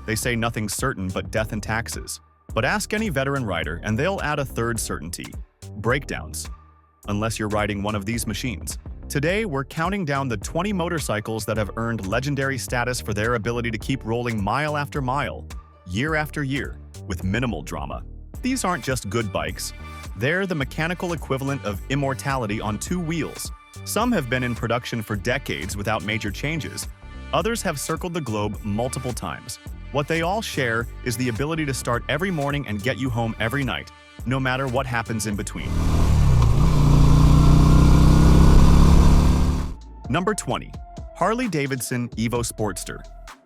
They say nothing's certain but death and taxes. But ask any veteran rider and they'll add a third certainty: breakdowns. Unless you're riding one of these machines. Today, we're counting down the 20 motorcycles that have earned legendary status for their ability to keep rolling mile after mile, year after year, with minimal drama. These aren't just good bikes. They're the mechanical equivalent of immortality on two wheels. Some have been in production for decades without major changes. Others have circled the globe multiple times. What they all share is the ability to start every morning and get you home every night, no matter what happens in between. Number 20. Harley-Davidson Evo Sportster,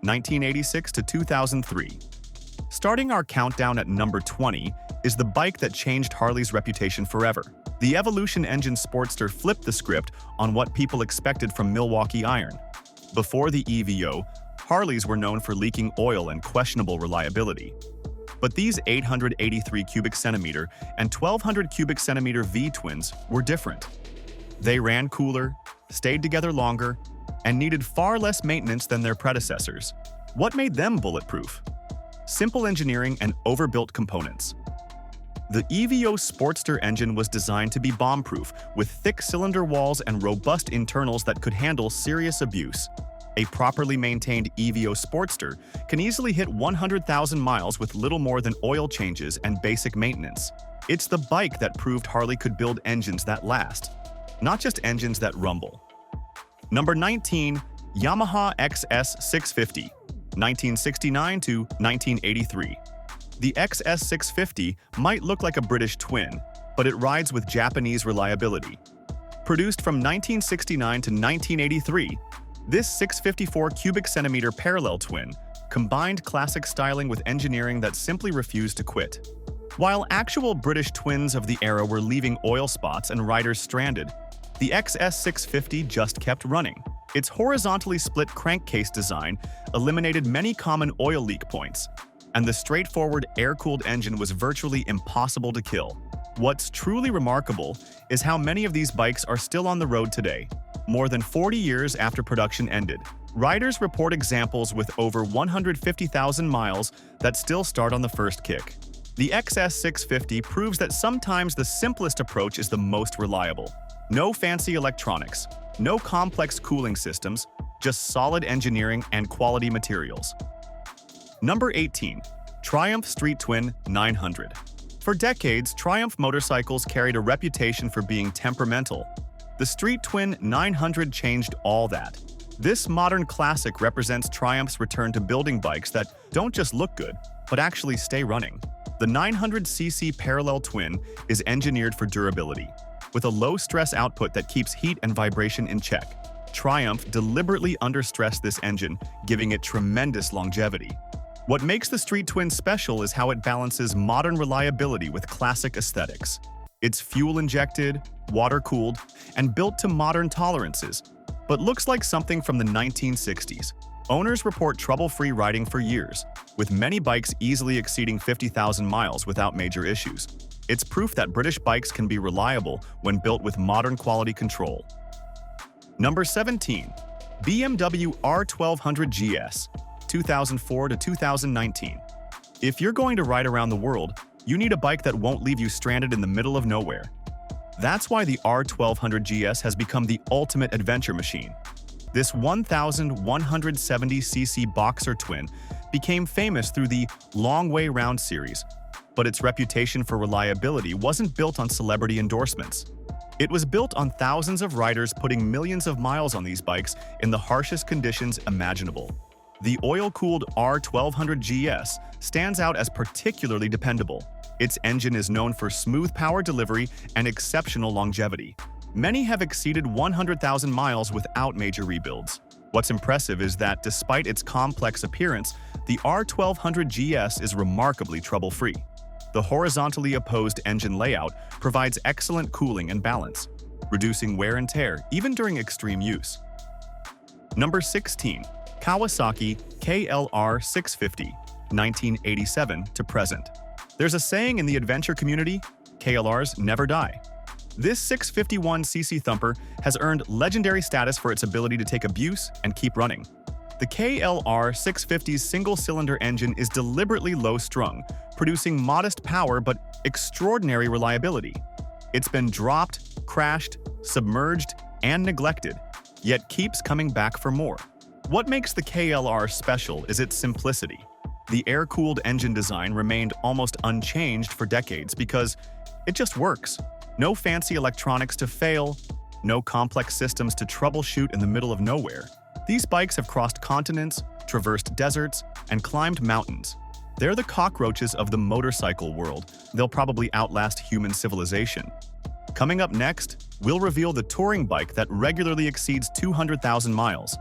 1986 to 2003. Starting our countdown at number 20 is the bike that changed Harley's reputation forever. The Evolution Engine Sportster flipped the script on what people expected from Milwaukee iron. Before the EVO, Harleys were known for leaking oil and questionable reliability. But these 883 cubic centimeter and 1200 cubic centimeter V-twins were different. They ran cooler, stayed together longer, and needed far less maintenance than their predecessors. What made them bulletproof? Simple engineering and overbuilt components. The EVO Sportster engine was designed to be bomb-proof, with thick cylinder walls and robust internals that could handle serious abuse. A properly maintained EVO Sportster can easily hit 100,000 miles with little more than oil changes and basic maintenance. It's the bike that proved Harley could build engines that last, not just engines that rumble. Number 19. Yamaha XS650, 1969 to 1983. The XS650 might look like a British twin, but it rides with Japanese reliability. Produced from 1969 to 1983, this 654 cubic centimeter parallel twin combined classic styling with engineering that simply refused to quit. While actual British twins of the era were leaving oil spots and riders stranded, the XS650 just kept running. Its horizontally split crankcase design eliminated many common oil leak points, and the straightforward air-cooled engine was virtually impossible to kill. What's truly remarkable is how many of these bikes are still on the road today, more than 40 years after production ended. Riders report examples with over 150,000 miles that still start on the first kick. The XS650 proves that sometimes the simplest approach is the most reliable. No fancy electronics, no complex cooling systems, just solid engineering and quality materials. Number 18. Triumph Street Twin 900. For decades, Triumph motorcycles carried a reputation for being temperamental. The Street Twin 900 changed all that. This modern classic represents Triumph's return to building bikes that don't just look good, but actually stay running. The 900cc parallel twin is engineered for durability, with a low-stress output that keeps heat and vibration in check. Triumph deliberately understressed this engine, giving it tremendous longevity. What makes the Street Twin special is how it balances modern reliability with classic aesthetics. It's fuel-injected, water-cooled, and built to modern tolerances, but looks like something from the 1960s. Owners report trouble-free riding for years, with many bikes easily exceeding 50,000 miles without major issues. It's proof that British bikes can be reliable when built with modern quality control. Number 17. BMW R1200 GS, 2004 to 2019. If you're going to ride around the world, you need a bike that won't leave you stranded in the middle of nowhere. That's why the R1200 GS has become the ultimate adventure machine. This 1,170cc boxer twin became famous through the Long Way Round series, but its reputation for reliability wasn't built on celebrity endorsements. It was built on thousands of riders putting millions of miles on these bikes in the harshest conditions imaginable. The oil-cooled R1200 GS stands out as particularly dependable. Its engine is known for smooth power delivery and exceptional longevity. Many have exceeded 100,000 miles without major rebuilds. What's impressive is that despite its complex appearance, the R1200 GS is remarkably trouble-free. The horizontally opposed engine layout provides excellent cooling and balance, reducing wear and tear even during extreme use. Number 16. Kawasaki KLR650, 1987 to present. There's a saying in the adventure community, KLRs never die. This 651cc thumper has earned legendary status for its ability to take abuse and keep running. The KLR650's single-cylinder engine is deliberately low-strung, producing modest power but extraordinary reliability. It's been dropped, crashed, submerged, and neglected, yet keeps coming back for more. What makes the KLR special is its simplicity. The air-cooled engine design remained almost unchanged for decades because it just works. No fancy electronics to fail, no complex systems to troubleshoot in the middle of nowhere. These bikes have crossed continents, traversed deserts, and climbed mountains. They're the cockroaches of the motorcycle world. They'll probably outlast human civilization. Coming up next, we'll reveal the touring bike that regularly exceeds 200,000 miles,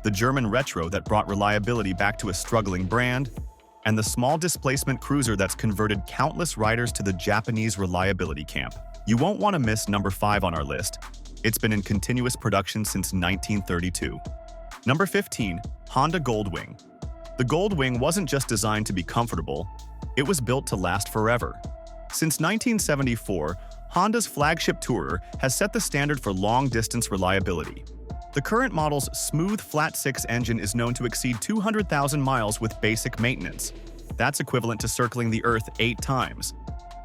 the German retro that brought reliability back to a struggling brand, and the small displacement cruiser that's converted countless riders to the Japanese reliability camp. You won't want to miss number 5 on our list. It's been in continuous production since 1932. Number 15, Honda Goldwing. The Goldwing wasn't just designed to be comfortable, it was built to last forever. Since 1974, Honda's flagship tourer has set the standard for long-distance reliability. The current model's smooth flat-six engine is known to exceed 200,000 miles with basic maintenance. That's equivalent to circling the Earth 8 times.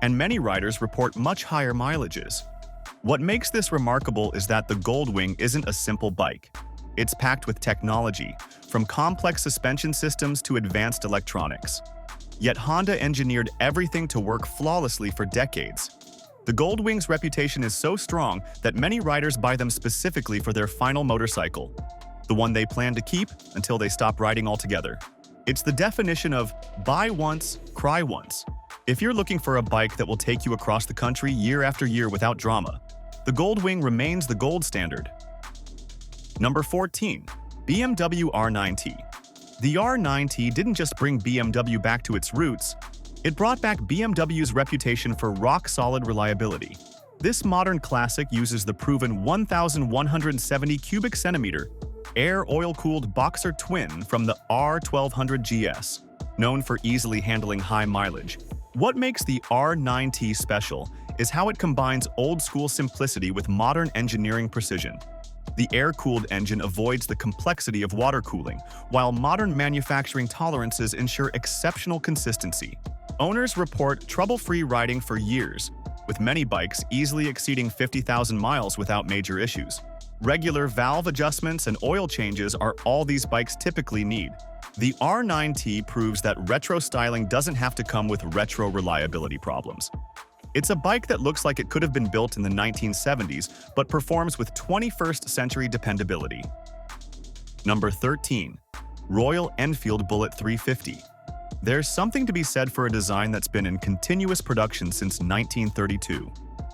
And many riders report much higher mileages. What makes this remarkable is that the Goldwing isn't a simple bike. It's packed with technology, from complex suspension systems to advanced electronics. Yet Honda engineered everything to work flawlessly for decades. The Goldwing's reputation is so strong that many riders buy them specifically for their final motorcycle, the one they plan to keep until they stop riding altogether. It's the definition of buy once, cry once. If you're looking for a bike that will take you across the country year after year without drama, the Goldwing remains the gold standard. Number 14, BMW R9T. The R9T didn't just bring BMW back to its roots, it brought back BMW's reputation for rock-solid reliability. This modern classic uses the proven 1,170 cubic centimeter air oil-cooled boxer twin from the R1200 GS, known for easily handling high mileage. What makes the R9T special is how it combines old-school simplicity with modern engineering precision. The air-cooled engine avoids the complexity of water cooling, while modern manufacturing tolerances ensure exceptional consistency. Owners report trouble-free riding for years, with many bikes easily exceeding 50,000 miles without major issues. Regular valve adjustments and oil changes are all these bikes typically need. The R9T proves that retro styling doesn't have to come with retro reliability problems. It's a bike that looks like it could have been built in the 1970s, but performs with 21st century dependability. Number 13, Royal Enfield Bullet 350. There's something to be said for a design that's been in continuous production since 1932.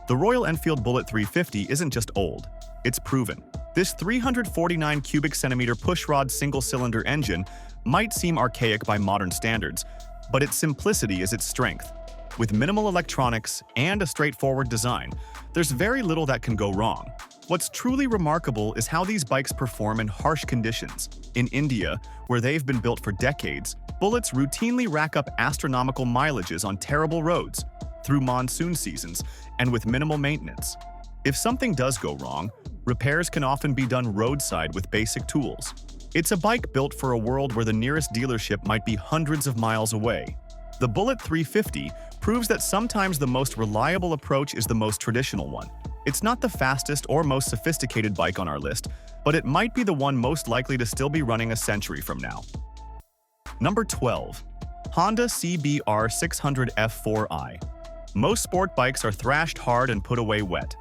The Royal Enfield Bullet 350 isn't just old, it's proven. This 349 cubic centimeter pushrod single-cylinder engine might seem archaic by modern standards, but its simplicity is its strength. With minimal electronics and a straightforward design, there's very little that can go wrong. What's truly remarkable is how these bikes perform in harsh conditions. In India, where they've been built for decades, Bullets routinely rack up astronomical mileages on terrible roads, through monsoon seasons, and with minimal maintenance. If something does go wrong, repairs can often be done roadside with basic tools. It's a bike built for a world where the nearest dealership might be hundreds of miles away. The Bullet 350 proves that sometimes the most reliable approach is the most traditional one. It's not the fastest or most sophisticated bike on our list, but it might be the one most likely to still be running a century from now. Number 12. Honda CBR600 F4i. Most sport bikes are thrashed hard and put away wet.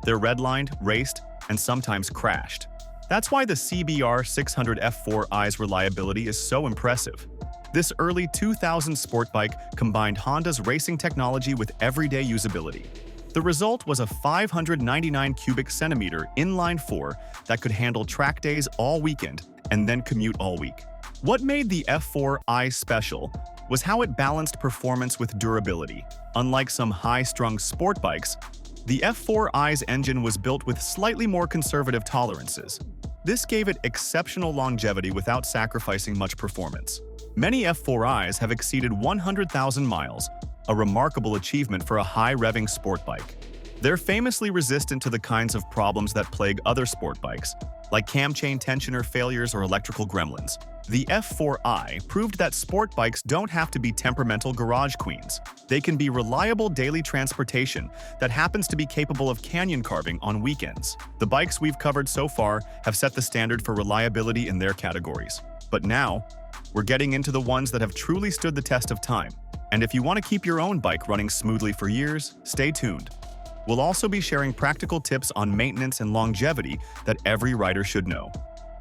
They're redlined, raced, and sometimes crashed. That's why the CBR600 F4i's reliability is so impressive. This early 2000 sport bike combined Honda's racing technology with everyday usability. The result was a 599 cubic centimeter inline-4 that could handle track days all weekend and then commute all week. What made the F4i special was how it balanced performance with durability. Unlike some high-strung sport bikes, the F4i's engine was built with slightly more conservative tolerances. This gave it exceptional longevity without sacrificing much performance. Many F4i's have exceeded 100,000 miles, a remarkable achievement for a high-revving sport bike. They're famously resistant to the kinds of problems that plague other sport bikes, like cam chain tensioner failures or electrical gremlins. The F4i proved that sport bikes don't have to be temperamental garage queens. They can be reliable daily transportation that happens to be capable of canyon carving on weekends. The bikes we've covered so far have set the standard for reliability in their categories. But now, we're getting into the ones that have truly stood the test of time. And if you want to keep your own bike running smoothly for years, stay tuned. We'll also be sharing practical tips on maintenance and longevity that every rider should know.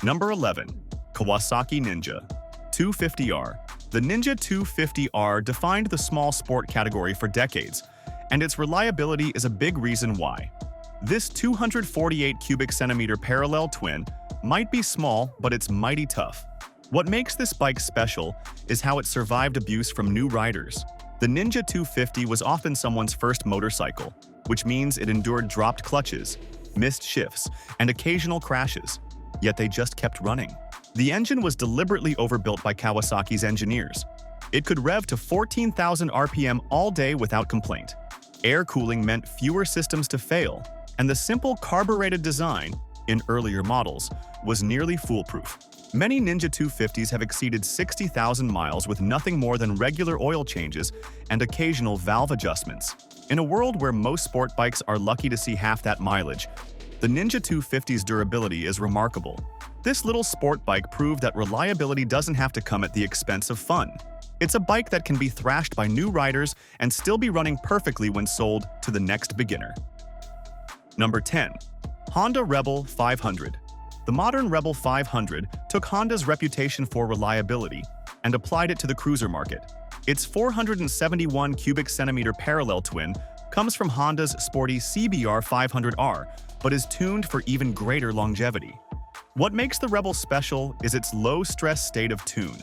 Number 11. Kawasaki Ninja 250R. The Ninja 250R defined the small sport category for decades, and its reliability is a big reason why. This 248 cubic centimeter parallel twin might be small, but it's mighty tough. What makes this bike special is how it survived abuse from new riders. The Ninja 250 was often someone's first motorcycle, which means it endured dropped clutches, missed shifts, and occasional crashes, yet they just kept running. The engine was deliberately overbuilt by Kawasaki's engineers. It could rev to 14,000 RPM all day without complaint. Air cooling meant fewer systems to fail, and the simple carbureted design, in earlier models, was nearly foolproof. Many Ninja 250s have exceeded 60,000 miles with nothing more than regular oil changes and occasional valve adjustments. In a world where most sport bikes are lucky to see half that mileage, the Ninja 250's durability is remarkable. This little sport bike proved that reliability doesn't have to come at the expense of fun. It's a bike that can be thrashed by new riders and still be running perfectly when sold to the next beginner. Number 10. Honda Rebel 500. The modern Rebel 500 took Honda's reputation for reliability and applied it to the cruiser market. Its 471 cubic centimeter parallel twin comes from Honda's sporty CBR 500R, but is tuned for even greater longevity. What makes the Rebel special is its low-stress state of tune.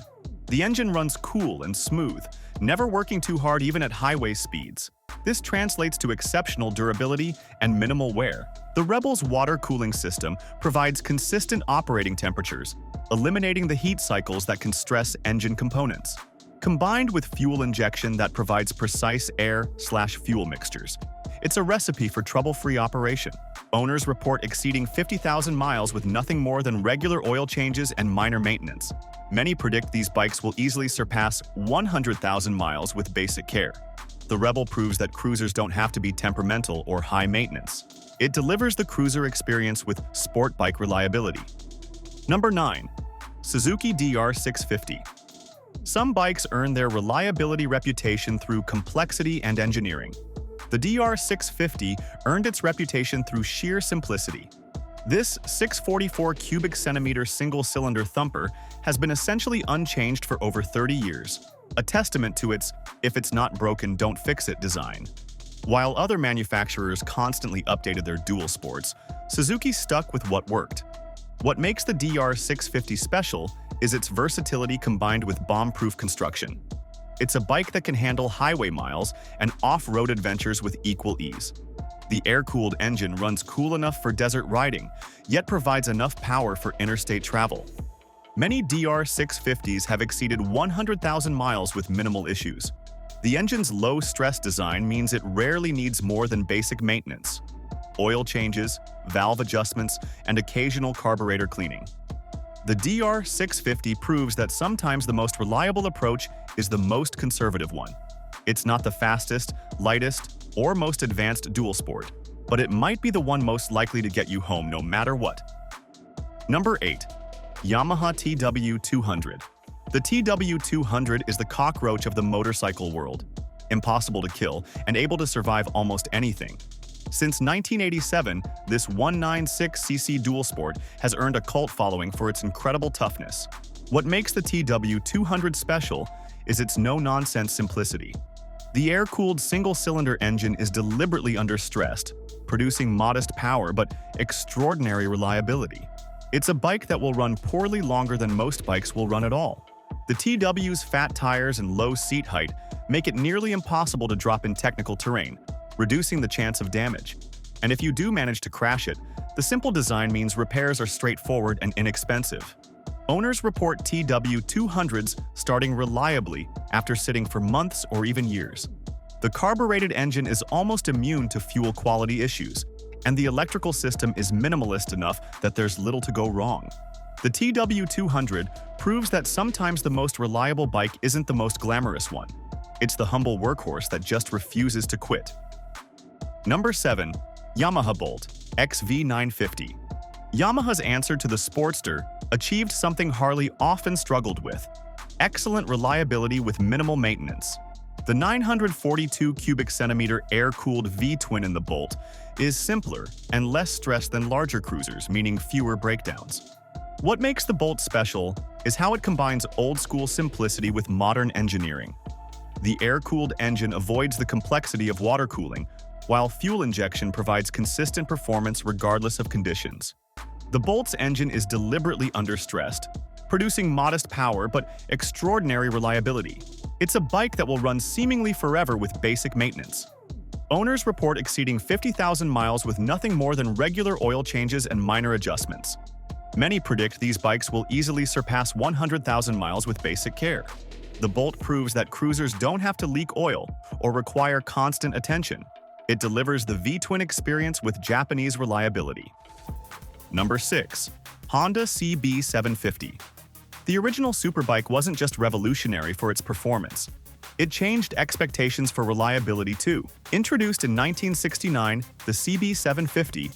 The engine runs cool and smooth, never working too hard even at highway speeds. This translates to exceptional durability and minimal wear. The Rebel's water cooling system provides consistent operating temperatures, eliminating the heat cycles that can stress engine components. Combined with fuel injection that provides precise air/fuel mixtures, it's a recipe for trouble-free operation. Owners report exceeding 50,000 miles with nothing more than regular oil changes and minor maintenance. Many predict these bikes will easily surpass 100,000 miles with basic care. The Rebel proves that cruisers don't have to be temperamental or high maintenance. It delivers the cruiser experience with sport bike reliability. Number 9. Suzuki DR650. Some bikes earn their reliability reputation through complexity and engineering. The DR650 earned its reputation through sheer simplicity. This 644 cubic centimeter single-cylinder thumper has been essentially unchanged for over 30 years, a testament to its "if it's not broken, don't fix it" design. While other manufacturers constantly updated their dual sports, Suzuki stuck with what worked. What makes the DR650 special is its versatility combined with bomb-proof construction. It's a bike that can handle highway miles and off-road adventures with equal ease. The air-cooled engine runs cool enough for desert riding, yet provides enough power for interstate travel. Many DR650s have exceeded 100,000 miles with minimal issues. The engine's low-stress design means it rarely needs more than basic maintenance: oil changes, valve adjustments, and occasional carburetor cleaning. The DR650 proves that sometimes the most reliable approach is the most conservative one. It's not the fastest, lightest, or most advanced dual sport, but it might be the one most likely to get you home no matter what. Number 8. Yamaha TW200. The TW200 is the cockroach of the motorcycle world, impossible to kill and able to survive almost anything. Since 1987, this 196cc dual sport has earned a cult following for its incredible toughness. What makes the TW200 special is its no-nonsense simplicity. The air-cooled single-cylinder engine is deliberately understressed, producing modest power but extraordinary reliability. It's a bike that will run poorly longer than most bikes will run at all. The TW's fat tires and low seat height make it nearly impossible to drop in technical terrain, reducing the chance of damage. And if you do manage to crash it, the simple design means repairs are straightforward and inexpensive. Owners report TW200s starting reliably after sitting for months or even years. The carbureted engine is almost immune to fuel quality issues, and the electrical system is minimalist enough that there's little to go wrong. The TW200 proves that sometimes the most reliable bike isn't the most glamorous one. It's the humble workhorse that just refuses to quit. Number 7. Yamaha Bolt XV950. Yamaha's answer to the Sportster achieved something Harley often struggled with: excellent reliability with minimal maintenance. The 942 cubic centimeter air-cooled V-twin in the Bolt is simpler and less stressed than larger cruisers, meaning fewer breakdowns. What makes the Bolt special is how it combines old-school simplicity with modern engineering. The air-cooled engine avoids the complexity of water cooling, while fuel injection provides consistent performance regardless of conditions. The Bolt's engine is deliberately understressed, producing modest power but extraordinary reliability. It's a bike that will run seemingly forever with basic maintenance. Owners report exceeding 50,000 miles with nothing more than regular oil changes and minor adjustments. Many predict these bikes will easily surpass 100,000 miles with basic care. The Bolt proves that cruisers don't have to leak oil or require constant attention. It delivers the V-twin experience with Japanese reliability. Number 6. Honda CB750. The original superbike wasn't just revolutionary for its performance. It changed expectations for reliability too. Introduced in 1969, the CB750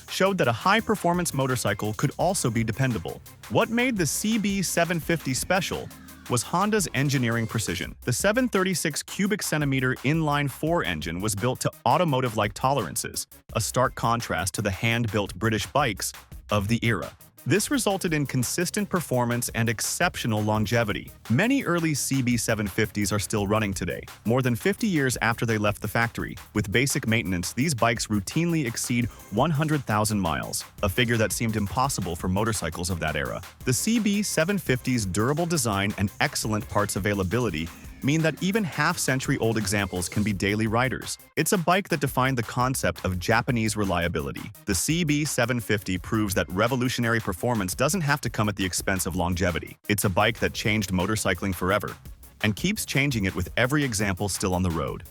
showed that a high-performance motorcycle could also be dependable. What made the CB750 special was Honda's engineering precision. The 736 cubic centimeter inline-4 engine was built to automotive-like tolerances, a stark contrast to the hand-built British bikes of the era. This resulted in consistent performance and exceptional longevity. Many early CB750s are still running today, more than 50 years after they left the factory. With basic maintenance, these bikes routinely exceed 100,000 miles, a figure that seemed impossible for motorcycles of that era. The CB750's durable design and excellent parts availability mean that even half-century-old examples can be daily riders. It's a bike that defined the concept of Japanese reliability. The CB750 proves that revolutionary performance doesn't have to come at the expense of longevity. It's a bike that changed motorcycling forever, and keeps changing it with every example still on the road.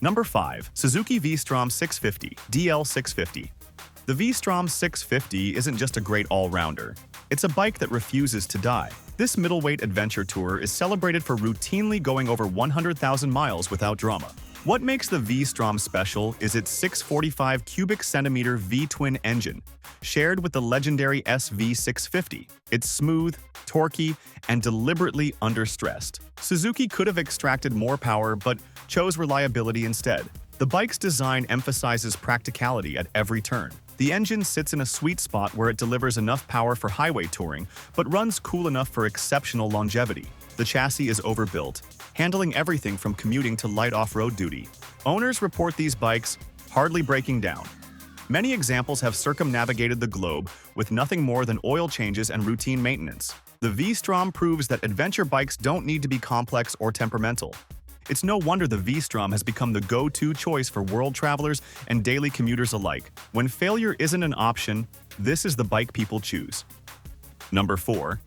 Number 5. Suzuki V-Strom 650 DL650. The V-Strom 650 isn't just a great all-rounder. It's a bike that refuses to die. This middleweight adventure tour is celebrated for routinely going over 100,000 miles without drama. What makes the V-Strom special is its 645 cubic centimeter V-twin engine, shared with the legendary SV650. It's smooth, torquey, and deliberately understressed. Suzuki could have extracted more power but chose reliability instead. The bike's design emphasizes practicality at every turn. The engine sits in a sweet spot where it delivers enough power for highway touring, but runs cool enough for exceptional longevity. The chassis is overbuilt, handling everything from commuting to light off-road duty. Owners report these bikes hardly breaking down. Many examples have circumnavigated the globe with nothing more than oil changes and routine maintenance. The V-Strom proves that adventure bikes don't need to be complex or temperamental. It's no wonder the V-Strom has become the go-to choice for world travelers and daily commuters alike. When failure isn't an option, this is the bike people choose. Number 4.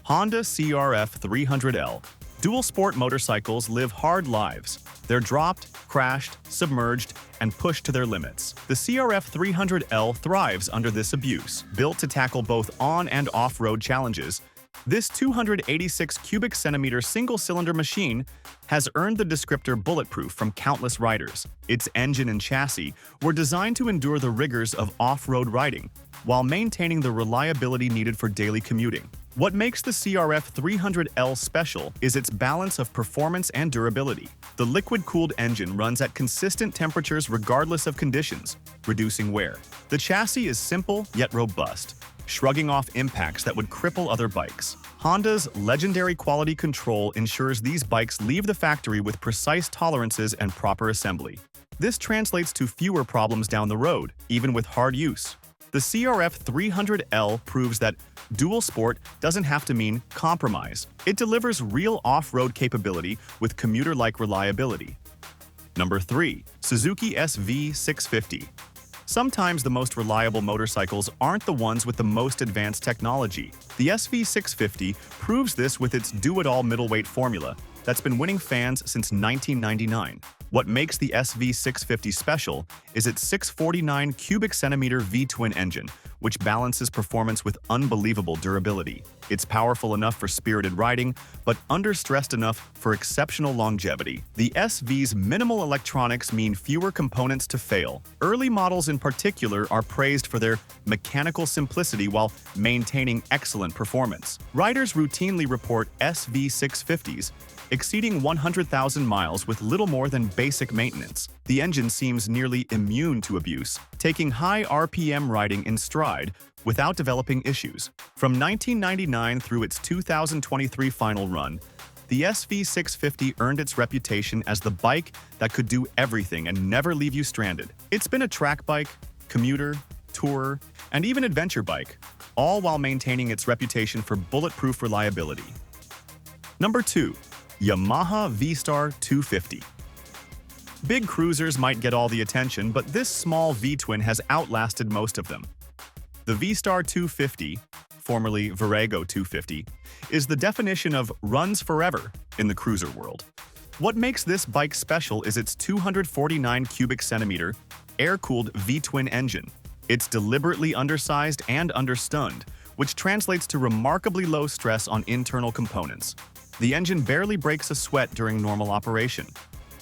Honda CRF300L. Dual sport motorcycles live hard lives. They're dropped, crashed, submerged, and pushed to their limits. The CRF300L thrives under this abuse. Built to tackle both on- and off-road challenges, this 286 cubic centimeter single-cylinder machine has earned the descriptor bulletproof from countless riders. Its engine and chassis were designed to endure the rigors of off-road riding, while maintaining the reliability needed for daily commuting. What makes the CRF300L special is its balance of performance and durability. The liquid-cooled engine runs at consistent temperatures regardless of conditions, reducing wear. The chassis is simple yet robust, shrugging off impacts that would cripple other bikes. Honda's legendary quality control ensures these bikes leave the factory with precise tolerances and proper assembly. This translates to fewer problems down the road, even with hard use. The CRF300L proves that dual sport doesn't have to mean compromise. It delivers real off-road capability with commuter-like reliability. Number 3. Suzuki SV650. Sometimes the most reliable motorcycles aren't the ones with the most advanced technology. The SV650 proves this with its do-it-all middleweight formula that's been winning fans since 1999. What makes the SV650 special is its 649 cubic centimeter V-twin engine, which balances performance with unbelievable durability. It's powerful enough for spirited riding, but understressed enough for exceptional longevity. The SV's minimal electronics mean fewer components to fail. Early models in particular are praised for their mechanical simplicity while maintaining excellent performance. Riders routinely report SV650s exceeding 100,000 miles with little more than basic maintenance. The engine seems nearly immune to abuse, taking high RPM riding in stride without developing issues. From 1999 through its 2023 final run, the SV650 earned its reputation as the bike that could do everything and never leave you stranded. It's been a track bike, commuter, tourer, and even adventure bike, all while maintaining its reputation for bulletproof reliability. Number 2. Yamaha V-Star 250. Big cruisers might get all the attention, but this small V-twin has outlasted most of them. The V-Star 250, formerly Virago 250, is the definition of runs forever in the cruiser world. What makes this bike special is its 249 cubic centimeter, air-cooled V-twin engine. It's deliberately undersized and understunned, which translates to remarkably low stress on internal components. The engine barely breaks a sweat during normal operation.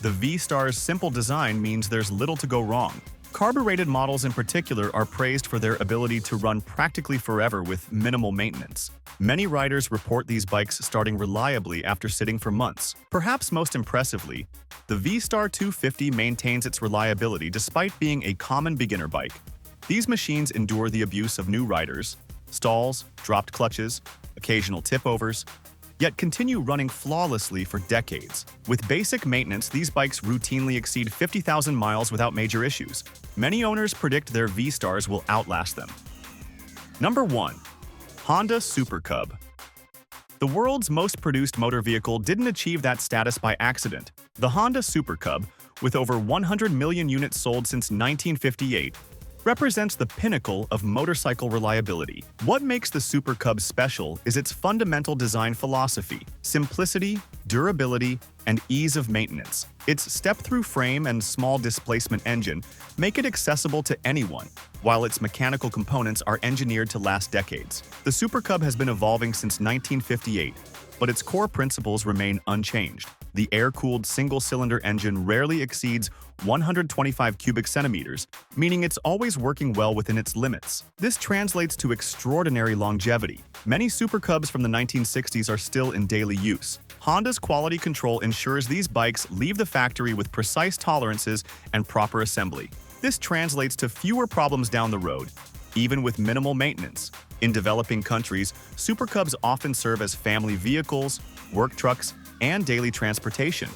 The V-Star's simple design means there's little to go wrong. Carbureted models in particular are praised for their ability to run practically forever with minimal maintenance. Many riders report these bikes starting reliably after sitting for months. Perhaps most impressively, the V-Star 250 maintains its reliability despite being a common beginner bike. These machines endure the abuse of new riders, stalls, dropped clutches, occasional tip-overs, yet continue running flawlessly for decades. With basic maintenance, these bikes routinely exceed 50,000 miles without major issues. Many owners predict their V-Stars will outlast them. Number 1. Honda Super Cub. The world's most produced motor vehicle didn't achieve that status by accident. The Honda Super Cub, with over 100 million units sold since 1958, represents the pinnacle of motorcycle reliability. What makes the Super Cub special is its fundamental design philosophy: simplicity, durability, and ease of maintenance. Its step-through frame and small displacement engine make it accessible to anyone, while its mechanical components are engineered to last decades. The Super Cub has been evolving since 1958, but its core principles remain unchanged. The air-cooled single-cylinder engine rarely exceeds 125 cubic centimeters, meaning it's always working well within its limits. This translates to extraordinary longevity. Many Super Cubs from the 1960s are still in daily use. Honda's quality control ensures these bikes leave the factory with precise tolerances and proper assembly. This translates to fewer problems down the road, even with minimal maintenance. In developing countries, Super Cubs often serve as family vehicles, work trucks, and daily transportation,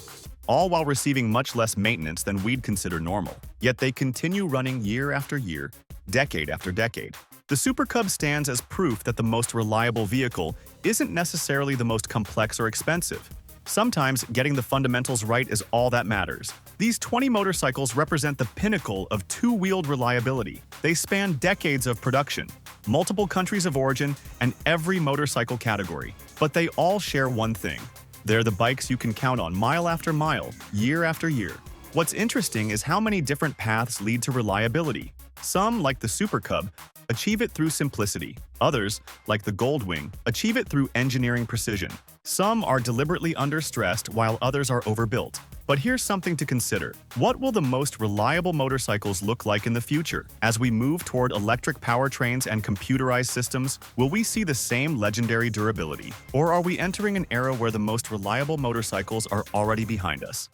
all while receiving much less maintenance than we'd consider normal. Yet they continue running year after year, decade after decade. The Super Cub stands as proof that the most reliable vehicle isn't necessarily the most complex or expensive. Sometimes getting the fundamentals right is all that matters. These 20 motorcycles represent the pinnacle of two-wheeled reliability. They span decades of production, multiple countries of origin, and every motorcycle category. But they all share one thing: they're the bikes you can count on mile after mile, year after year. What's interesting is how many different paths lead to reliability. Some, like the Super Cub, achieve it through simplicity. Others, like the Goldwing, achieve it through engineering precision. Some are deliberately understressed while others are overbuilt. But here's something to consider. What will the most reliable motorcycles look like in the future? As we move toward electric powertrains and computerized systems, will we see the same legendary durability? Or are we entering an era where the most reliable motorcycles are already behind us?